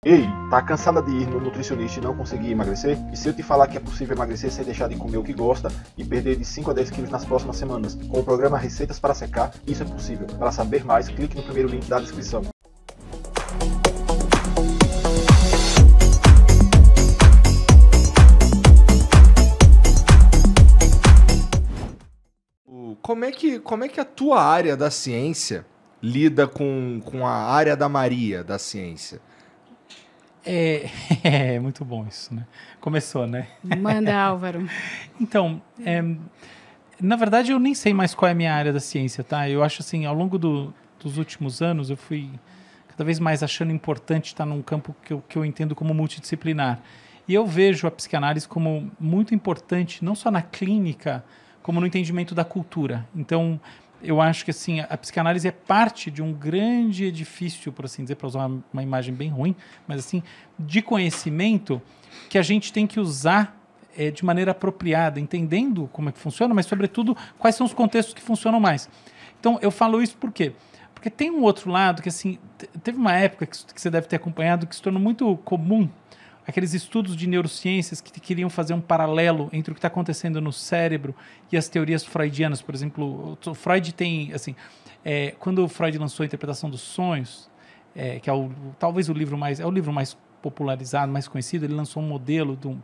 Ei, tá cansada de ir no nutricionista e não conseguir emagrecer? E se eu te falar que é possível emagrecer sem deixar de comer o que gosta e perder de 5 a 10 quilos nas próximas semanas? Com o programa Receitas para Secar, isso é possível. Para saber mais, clique no primeiro link da descrição. Como é que a tua área da ciência lida com a área da Maria da ciência? É muito bom isso, né? Começou, né? Manda, Álvaro. Então, na verdade, eu nem sei mais qual é a minha área da ciência, tá? Eu acho assim, ao longo dos últimos anos, eu fui cada vez mais achando importante estar num campo que eu entendo como multidisciplinar. E eu vejo a psicanálise como muito importante, não só na clínica, como no entendimento da cultura. Então, eu acho que assim, a psicanálise é parte de um grande edifício, por assim dizer, para usar uma imagem bem ruim, mas assim, de conhecimento que a gente tem que usar de maneira apropriada, entendendo como é que funciona, mas, sobretudo, quais são os contextos que funcionam mais. Então, eu falo isso por quê? Porque tem um outro lado que, assim, teve uma época que você deve ter acompanhado que se tornou muito comum, aqueles estudos de neurociências que queriam fazer um paralelo entre o que está acontecendo no cérebro e as teorias freudianas. Por exemplo, o Freud tem, assim, quando o Freud lançou a interpretação dos sonhos, que é talvez o livro mais popularizado, mais conhecido, ele lançou um modelo do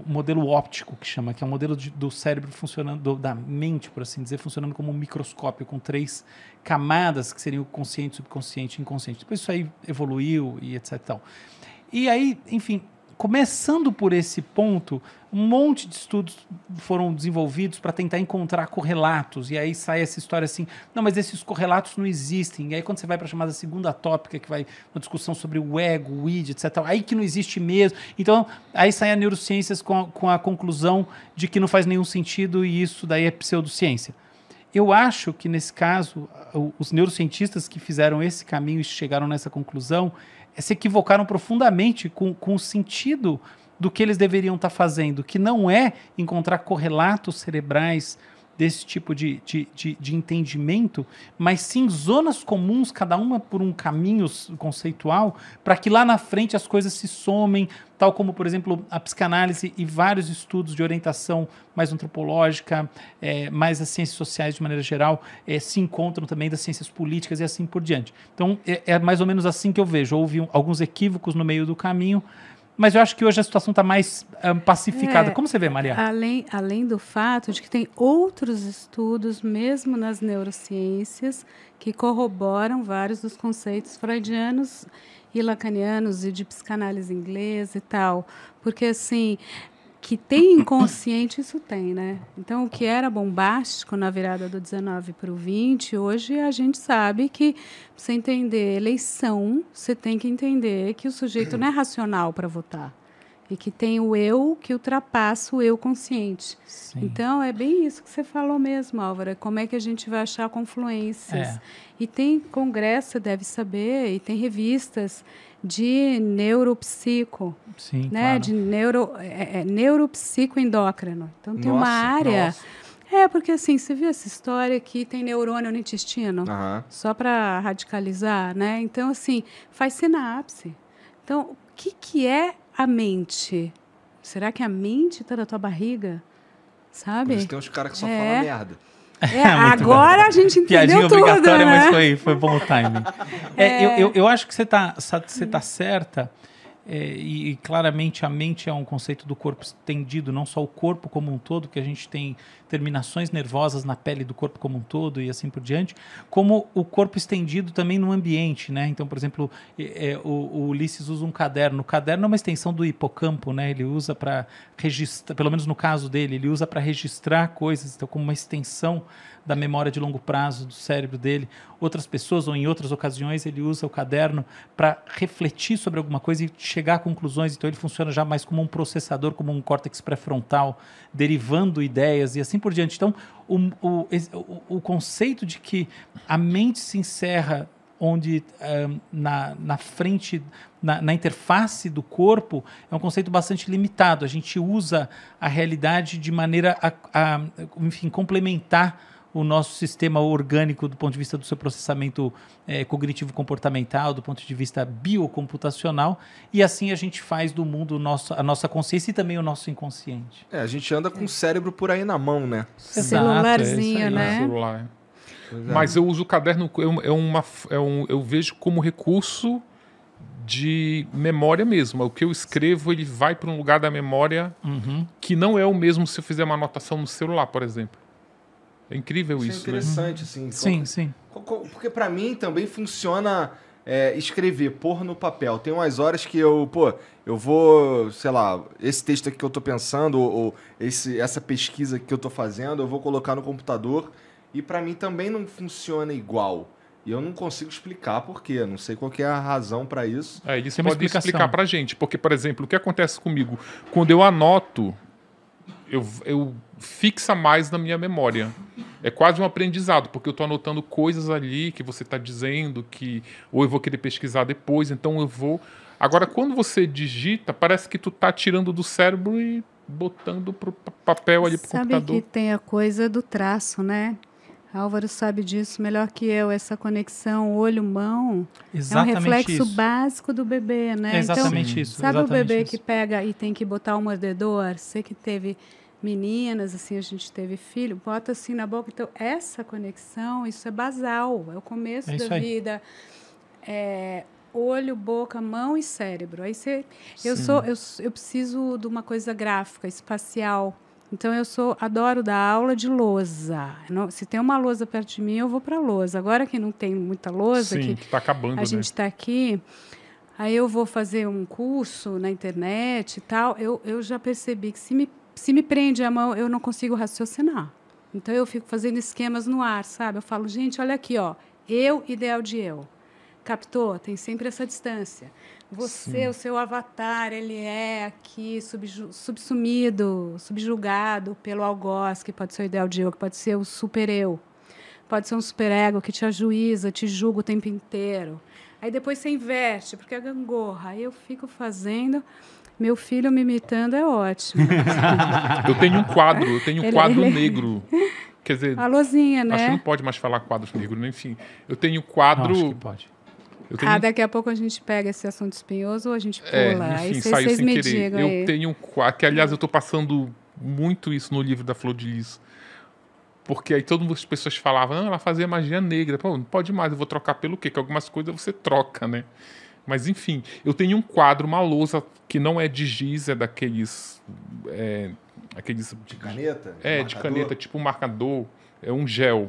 modelo óptico, que chama, que é um modelo do cérebro funcionando, da mente, por assim dizer, funcionando como um microscópio, com 3 camadas, que seriam o consciente, subconsciente e inconsciente. Depois isso aí evoluiu e etc. Tal. E aí, enfim, começando por esse ponto, um monte de estudos foram desenvolvidos para tentar encontrar correlatos. E aí sai essa história assim, não, mas esses correlatos não existem. E aí quando você vai para a chamada segunda tópica, que vai uma discussão sobre o ego, o id, etc., aí que não existe mesmo. Então, aí sai a neurociências com a conclusão de que não faz nenhum sentido e isso daí é pseudociência. Eu acho que, nesse caso, os neurocientistas que fizeram esse caminho e chegaram nessa conclusão se equivocaram profundamente com o sentido do que eles deveriam estar fazendo, que não é encontrar correlatos cerebrais desse tipo de entendimento, mas sim zonas comuns, cada uma por um caminho conceitual, para que lá na frente as coisas se somem, tal como, por exemplo, a psicanálise e vários estudos de orientação mais antropológica, mais as ciências sociais de maneira geral, se encontram também das ciências políticas e assim por diante. Então, é mais ou menos assim que eu vejo. Houve alguns equívocos no meio do caminho, mas eu acho que hoje a situação está mais pacificada. Como você vê, Maria? Além do fato de que tem outros estudos, mesmo nas neurociências, que corroboram vários dos conceitos freudianos e lacanianos e de psicanálise inglesa e tal. Porque, assim, que tem inconsciente, isso tem, né? Então, o que era bombástico na virada do 19 para o 20, hoje a gente sabe que, para você entender eleição, você tem que entender que o sujeito não é racional para votar. E que tem o eu que ultrapassa o eu consciente. Sim. Então, é bem isso que você falou mesmo, Álvaro. Como é que a gente vai achar confluências? E tem congresso, você deve saber, e tem revistas de neuropsico, sim, né? Claro. De neuropsicoendócrino. Então, tem uma área... porque assim, você viu essa história que tem neurônio no intestino? Só para radicalizar, né? Então, assim, faz sinapse. Então, o que é a mente? Será que a mente está na tua barriga? Sabe? Por isso tem uns caras que só falam merda. Agora a gente entendeu piadinha tudo, obrigatória, né? mas foi bom o timing. Eu acho que você tá certa. E claramente a mente é um conceito do corpo estendido, não só o corpo como um todo, que a gente tem terminações nervosas na pele do corpo como um todo e assim por diante, como o corpo estendido também no ambiente, né? Então, por exemplo, o Ulisses usa um caderno. O caderno é uma extensão do hipocampo, né? Ele usa para registrar, pelo menos no caso dele, ele usa para registrar coisas, então como uma extensão da memória de longo prazo do cérebro dele. Outras pessoas, ou em outras ocasiões, ele usa o caderno para refletir sobre alguma coisa e chegar a conclusões. Então ele funciona já mais como um processador, como um córtex pré-frontal, derivando ideias e assim por diante. Então o conceito de que a mente se encerra onde na frente, na interface do corpo, é um conceito bastante limitado. A gente usa a realidade de maneira a enfim, complementar o nosso sistema orgânico do ponto de vista do seu processamento cognitivo-comportamental, do ponto de vista biocomputacional, e assim a gente faz do mundo a nossa consciência e também o nosso inconsciente. A gente anda com o cérebro por aí na mão, né? Celularzinho, Exato, né? Celular. Mas eu uso o caderno, eu vejo como recurso de memória mesmo. O que eu escrevo, ele vai para um lugar da memória que não é o mesmo se eu fizer uma anotação no celular, por exemplo. É incrível isso, é interessante, né? assim. Sim. Porque pra mim também funciona escrever, pôr no papel. Tem umas horas que eu vou, sei lá, esse texto aqui que eu tô pensando, ou essa pesquisa que eu tô fazendo, eu vou colocar no computador, e pra mim também não funciona igual. E eu não consigo explicar por quê, não sei qual que é a razão pra isso. Eles podem explicar pra gente, porque, por exemplo, o que acontece comigo? Quando eu anoto, eu fixa mais na minha memória. É quase um aprendizado, porque eu estou anotando coisas ali que você está dizendo, ou eu vou querer pesquisar depois, então eu vou... Agora, quando você digita, parece que tu está tirando do cérebro e botando pro papel ali pro computador. Sabe que tem a coisa do traço, né? Álvaro sabe disso melhor que eu, essa conexão olho-mão é um reflexo básico do bebê, né? É exatamente então, isso. Sabe exatamente o bebê isso. que pega e tem que botar o mordedor? Você que teve meninas, assim, a gente teve filho, bota assim na boca. Então, essa conexão, isso é basal, é o começo da vida. Olho, boca, mão e cérebro. Aí eu preciso de uma coisa gráfica, espacial. Então, adoro dar aula de lousa. Se tem uma lousa perto de mim, eu vou para a lousa. Agora que não tem muita lousa, que está acabando, a gente está aqui, aí eu vou fazer um curso na internet e tal, eu já percebi que se me prende a mão, eu não consigo raciocinar. Então, eu fico fazendo esquemas no ar, sabe? Eu falo, gente, olha aqui, ó, eu, ideal de eu. Captou? Tem sempre essa distância. Você, o seu avatar, ele é aqui subsumido, subjugado pelo algoz, que pode ser o ideal de eu, que pode ser o super-eu. Pode ser um superego que te ajuiza, te julga o tempo inteiro. Aí depois você inverte, porque é gangorra. Aí eu fico fazendo... Meu filho me imitando é ótimo. Eu tenho um quadro negro. Quer dizer... A luzinha, né? Acho que não pode mais falar quadros negros, né? Enfim. Eu tenho quadro... Não, acho que pode. Daqui a pouco a gente pega esse assunto espinhoso ou a gente pula. Enfim, aí saiu vocês sem me querer. digam Eu aí. tenho um quadro... Que, aliás, eu estou passando muito isso no livro da Flor de Lis. Porque aí todas as pessoas falavam, ela fazia magia negra. Pô, não pode mais, eu vou trocar pelo quê? Que algumas coisas você troca, né? Mas, enfim, eu tenho um quadro, uma lousa, que não é de giz, é daqueles... De caneta? De caneta, tipo um marcador. É um gel.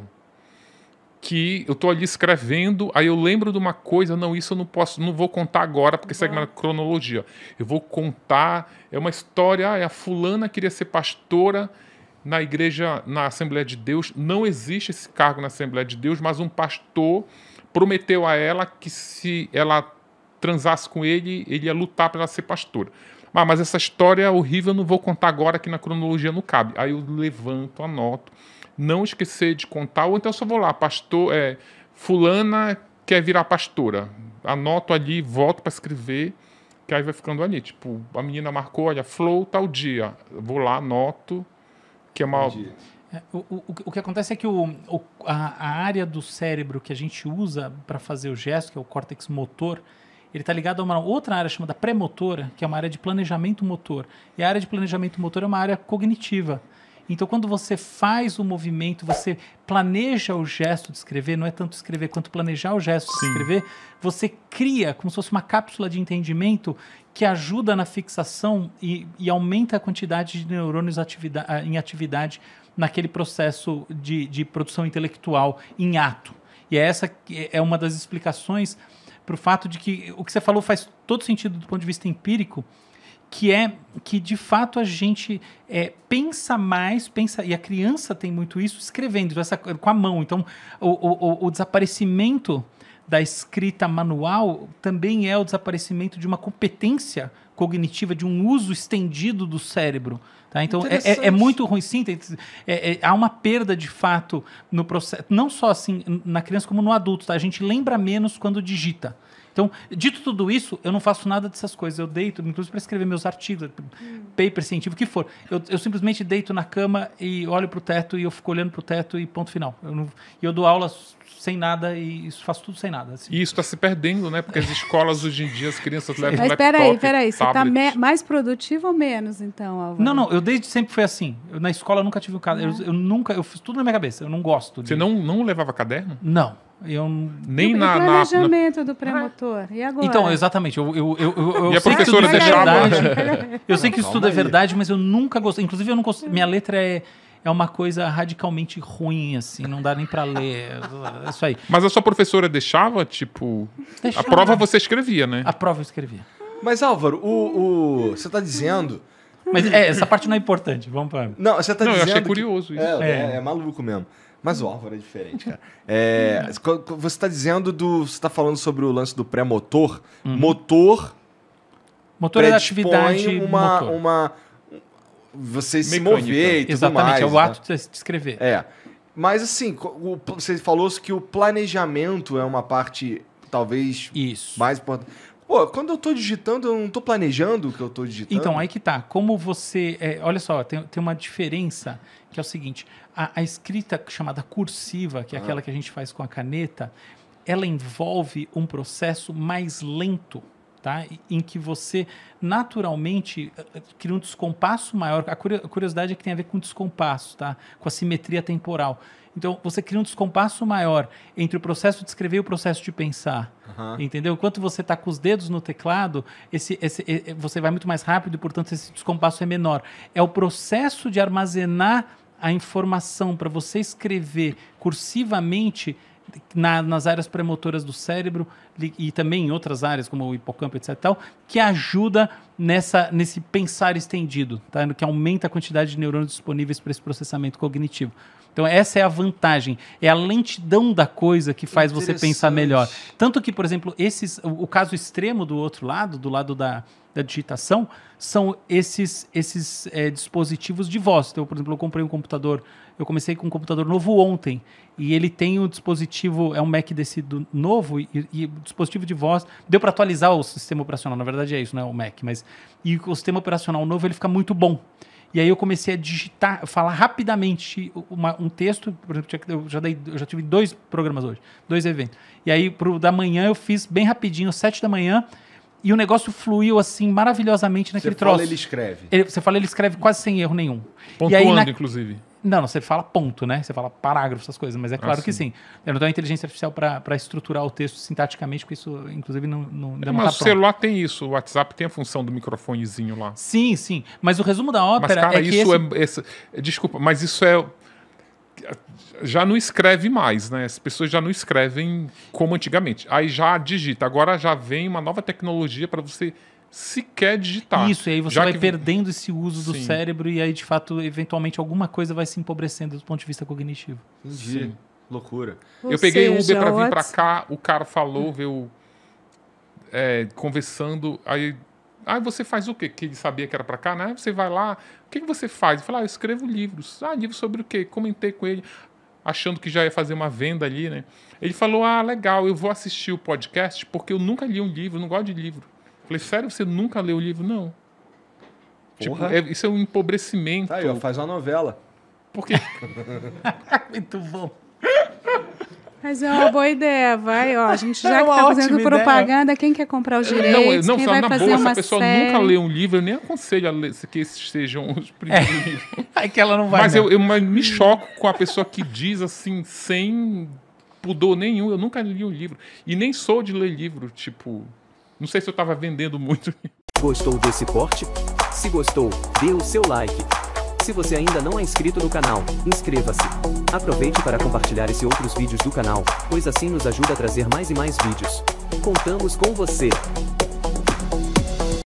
Que eu tô ali escrevendo, aí eu lembro de uma coisa, isso eu não vou contar agora, porque segue na cronologia. Eu vou contar, é uma história, a fulana queria ser pastora na igreja, na Assembleia de Deus. Não existe esse cargo na Assembleia de Deus, mas um pastor prometeu a ela que se ela transasse com ele, ele ia lutar para ela ser pastora. Mas essa história é horrível, eu não vou contar agora, que na cronologia não cabe. Aí eu levanto, anoto. Não esquecer de contar, ou então eu só vou lá, fulana quer virar pastora. Anoto ali, volto para escrever, que aí vai ficando ali. Tipo, a menina marcou, olha, flow tal dia. Eu vou lá, anoto, que é uma... O que acontece é que a área do cérebro que a gente usa para fazer o gesto, que é o córtex motor, ele está ligado a uma outra área chamada pré-motora, que é uma área de planejamento motor. E a área de planejamento motor é uma área cognitiva. Então, quando você faz o movimento, você planeja o gesto de escrever, não é tanto escrever quanto planejar o gesto de escrever, você cria como se fosse uma cápsula de entendimento que ajuda na fixação e aumenta a quantidade de neurônios em atividade naquele processo de produção intelectual em ato. E essa é uma das explicações para o fato de que o que você falou faz todo sentido do ponto de vista empírico, que é que, de fato, a gente pensa mais, e a criança tem muito isso, escrevendo, com a mão. Então, o desaparecimento da escrita manual também é o desaparecimento de uma competência cognitiva, de um uso estendido do cérebro. Tá? Então, é muito ruim, sim. Há uma perda, de fato, no processo, não só assim na criança como no adulto. Tá? A gente lembra menos quando digita. Então, dito tudo isso, eu não faço nada dessas coisas. Eu deito, inclusive para escrever meus artigos, paper científico, o que for. Eu simplesmente deito na cama e olho para o teto e eu fico olhando para o teto e ponto final. Eu dou aula sem nada e isso faço tudo sem nada. Assim. E isso está se perdendo, né? Porque as escolas hoje em dia, as crianças levam Mas laptop, peraí, você está tablet. mais produtivo ou menos, então, Álvaro? Não, eu desde sempre fui assim. Na escola eu nunca tive um caderno. Eu fiz tudo na minha cabeça. Eu não gosto. Você não levava caderno? Não. Nem E o planejamento do pré-motor? E agora? Então, exatamente. Eu E a sei que professora tudo isso é deixava? verdade. Eu sei que isso tudo é aí. verdade, mas eu nunca gostei. Inclusive, eu não gostei. Minha letra é uma coisa radicalmente ruim, assim. Não dá nem pra ler. É isso aí. Mas a sua professora deixava, tipo... Deixava. A prova você escrevia, né? A prova eu escrevia. Mas, Álvaro, você tá dizendo... Mas essa parte não é importante. Vamos pra... Não, você tá Não, eu dizendo achei que- curioso isso. É maluco mesmo. Mas o Álvaro é diferente, cara. Você tá dizendo Você tá falando sobre o lance do pré-motor. Motor Motor é da predispõe atividade motor. Você se Mecânica. mover e tudo Exatamente, mais. é o né? ato de escrever. Mas assim, você falou que o planejamento é uma parte talvez Isso. mais importante. Pô, quando eu tô digitando, eu não tô planejando o que eu tô digitando. Então, aí que tá. Como você... olha só, tem uma diferença que é o seguinte. A escrita chamada cursiva, que é aquela que a gente faz com a caneta, ela envolve um processo mais lento, tá? Em que você, naturalmente, cria um descompasso maior. A curiosidade é que tem a ver com descompasso, tá? Com a simetria temporal. Então, você cria um descompasso maior entre o processo de escrever e o processo de pensar. Entendeu? Enquanto você está com os dedos no teclado, você vai muito mais rápido e, portanto, esse descompasso é menor. É o processo de armazenar a informação para você escrever cursivamente nas áreas premotoras do cérebro e também em outras áreas, como o hipocampo, etc. Tal, que ajuda nesse pensar estendido, tá? Que aumenta a quantidade de neurônios disponíveis para esse processamento cognitivo. Então, essa é a vantagem. É a lentidão da coisa que faz você pensar melhor. Tanto que, por exemplo, o caso extremo do outro lado, do lado da digitação, são esses dispositivos de voz. Então, por exemplo, eu comecei com um computador novo ontem, e ele tem um dispositivo, é um Mac desse novo, e o dispositivo de voz, deu para atualizar o sistema operacional, na verdade é isso, não é o Mac, e o sistema operacional novo, ele fica muito bom. E aí eu comecei a digitar, falar rapidamente um texto, por exemplo, eu já tive 2 programas hoje, 2 eventos. E aí, pro da manhã, eu fiz bem rapidinho, 7 da manhã, e o negócio fluiu assim maravilhosamente naquele troço. Você fala, ele escreve. Você fala, ele escreve quase sem erro nenhum. Pontuando, inclusive. Não, você fala ponto, né? Você fala parágrafo, essas coisas, mas é claro que sim. Eu não tenho inteligência artificial para estruturar o texto sintaticamente, porque isso, inclusive, não Mas o celular tem isso, o WhatsApp tem a função do microfonezinho lá. Sim, sim. Mas o resumo da ópera mas, cara, é que desculpa, mas isso é... Já não escreve mais, né? As pessoas já não escrevem como antigamente. Aí já digita. Agora já vem uma nova tecnologia para você sequer digitar. Isso, e aí você vai perdendo esse uso do cérebro e aí, de fato, eventualmente, alguma coisa vai se empobrecendo do ponto de vista cognitivo. Entendi. Sim. Loucura. Eu peguei o Uber para vir para cá, o cara falou, veio conversando, aí você faz o quê? Que ele sabia que era para cá, né? Você vai lá, o que você faz? Eu falei, eu escrevo livros. Livros sobre o quê? Comentei com ele, achando que já ia fazer uma venda ali, né? Ele falou, legal, eu vou assistir o podcast porque eu nunca li um livro, não gosto de livro. Falei, sério, você nunca leu o livro? Não. Tipo, isso é um empobrecimento. Tá aí, faz uma novela. Porque... Muito bom. Mas é uma boa ideia, vai, a gente já que tá fazendo propaganda, quem quer comprar os direitos, não, quem só vai na fazer boa, uma se a pessoa série... nunca leu um livro, eu nem aconselho a ler, que esses sejam os primeiros livros. É que ela não vai. Mas eu me choco com a pessoa que diz assim, sem pudor nenhum, eu nunca li um livro. E nem sou de ler livro, tipo... Não sei se eu tava vendendo muito. Gostou desse corte? Se gostou, dê o seu like. Se você ainda não é inscrito no canal, inscreva-se. Aproveite para compartilhar esse e outros vídeos do canal, pois assim nos ajuda a trazer mais e mais vídeos. Contamos com você!